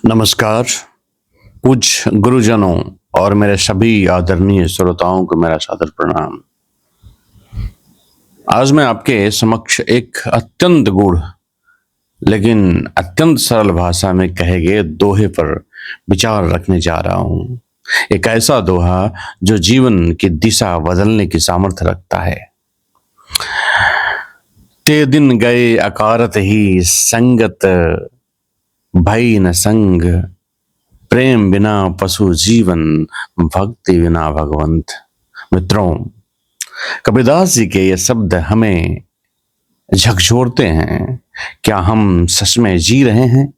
नमस्कार। कुछ गुरुजनों और मेरे सभी आदरणीय श्रोताओं को मेरा सादर प्रणाम। आज मैं आपके समक्ष एक अत्यंत गूढ़ लेकिन अत्यंत सरल भाषा में कहे गए दोहे पर विचार रखने जा रहा हूं। एक ऐसा दोहा जो जीवन की दिशा बदलने की सामर्थ्य रखता है। ते दिन गए अकारत ही संगत भई न संग, प्रेम बिना पशु जीवन, भक्ति बिना भगवंत। मित्रों, कबीरदास जी के ये शब्द हमें झकझोरते हैं। क्या हम सच में जी रहे हैं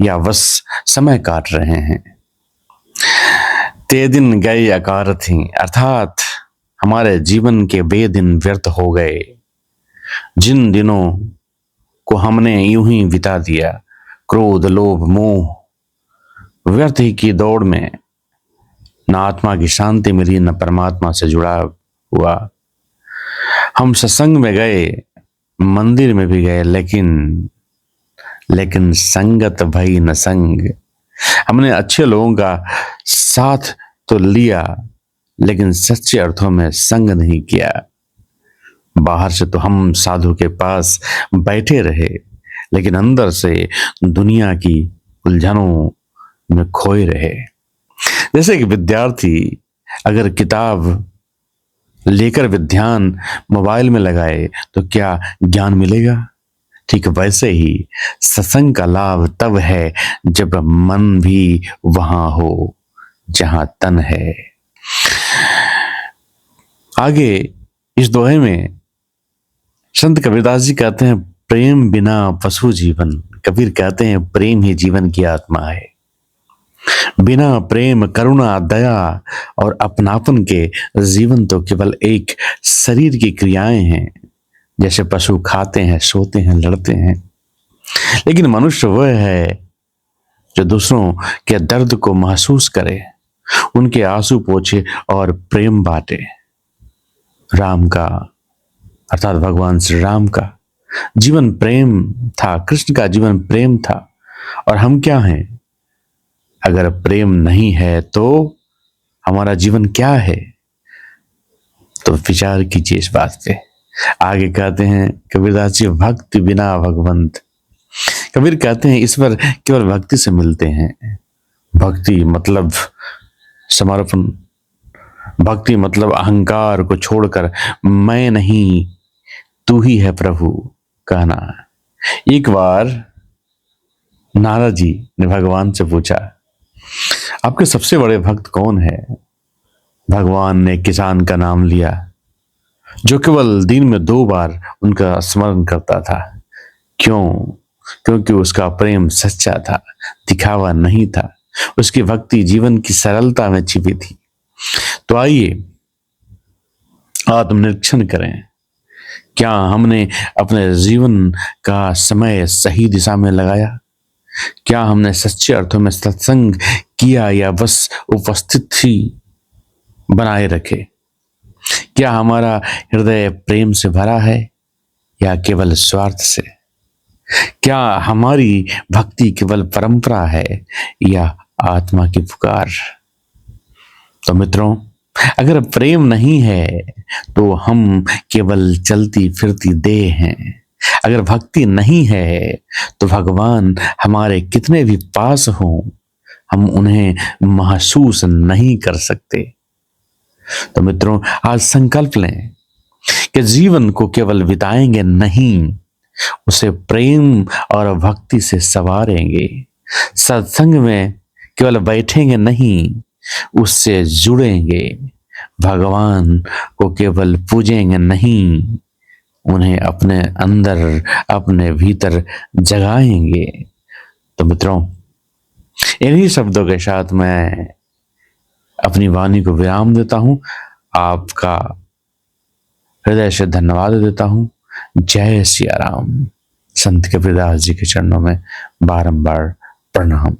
या बस समय काट रहे हैं? ते दिन गए अकारत ही, अर्थात हमारे जीवन के वे दिन व्यर्थ हो गए जिन दिनों को हमने यूं ही बिता दिया क्रोध लोभ मोह व्यर्थ ही की दौड़ में। न आत्मा की शांति मिली, न परमात्मा से जुड़ा हुआ। हम सत्संग में गए, मंदिर में भी गए, लेकिन संगत भई न संग। हमने अच्छे लोगों का साथ तो लिया, लेकिन सच्चे अर्थों में संग नहीं किया। बाहर से तो हम साधु के पास बैठे रहे, लेकिन अंदर से दुनिया की उलझनों में खोए रहे। जैसे कि विद्यार्थी अगर किताब लेकर विध्यान मोबाइल में लगाए तो क्या ज्ञान मिलेगा? ठीक वैसे ही सत्संग का लाभ तब है जब मन भी वहां हो जहां तन है। आगे इस दोहे में संत कबीरदास जी कहते हैं, प्रेम बिना पशु जीवन। कबीर कहते हैं प्रेम ही जीवन की आत्मा है। बिना प्रेम करुणा दया और अपनापन के जीवन तो केवल एक शरीर की क्रियाएं हैं। जैसे पशु खाते हैं, सोते हैं, लड़ते हैं, लेकिन मनुष्य वह है जो दूसरों के दर्द को महसूस करे, उनके आंसू पोंछे और प्रेम बांटे। राम का अर्थात भगवान श्री राम का जीवन प्रेम था, कृष्ण का जीवन प्रेम था। और हम क्या हैं? अगर प्रेम नहीं है तो हमारा जीवन क्या है? तो विचार कीजिए इस बात पे। आगे कहते हैं कबीरदास जी, भक्ति बिना भगवंत। कबीर कहते हैं ईश्वर केवल भक्ति से मिलते हैं। भक्ति मतलब समर्पण, भक्ति मतलब अहंकार को छोड़कर मैं नहीं तू ही है प्रभु कहना। एक बार नारद जी ने भगवान से पूछा, आपके सबसे बड़े भक्त कौन है? भगवान ने किसान का नाम लिया जो केवल दिन में 2 बार उनका स्मरण करता था। क्यों? क्योंकि उसका प्रेम सच्चा था, दिखावा नहीं था। उसकी भक्ति जीवन की सरलता में छिपी थी। तो आइए आत्मनिरीक्षण करें। क्या हमने अपने जीवन का समय सही दिशा में लगाया? क्या हमने सच्चे अर्थों में सत्संग किया या बस उपस्थिति बनाए रखे? क्या हमारा हृदय प्रेम से भरा है या केवल स्वार्थ से? क्या हमारी भक्ति केवल परंपरा है या आत्मा की पुकार? तो मित्रों, अगर प्रेम नहीं है तो हम केवल चलती फिरती देह हैं। अगर भक्ति नहीं है तो भगवान हमारे कितने भी पास हों, हम उन्हें महसूस नहीं कर सकते। तो मित्रों, आज संकल्प लें कि जीवन को केवल बिताएंगे नहीं, उसे प्रेम और भक्ति से संवारेंगे। सत्संग में केवल बैठेंगे नहीं, उससे जुड़ेंगे। भगवान को केवल पूजेंगे नहीं, उन्हें अपने अंदर अपने भीतर जगाएंगे। तो मित्रों, इन्हीं शब्दों के साथ मैं अपनी वाणी को विराम देता हूं। आपका हृदय से धन्यवाद देता हूं। जय सिया राम। संत कबीरदास जी के चरणों में बारंबार प्रणाम।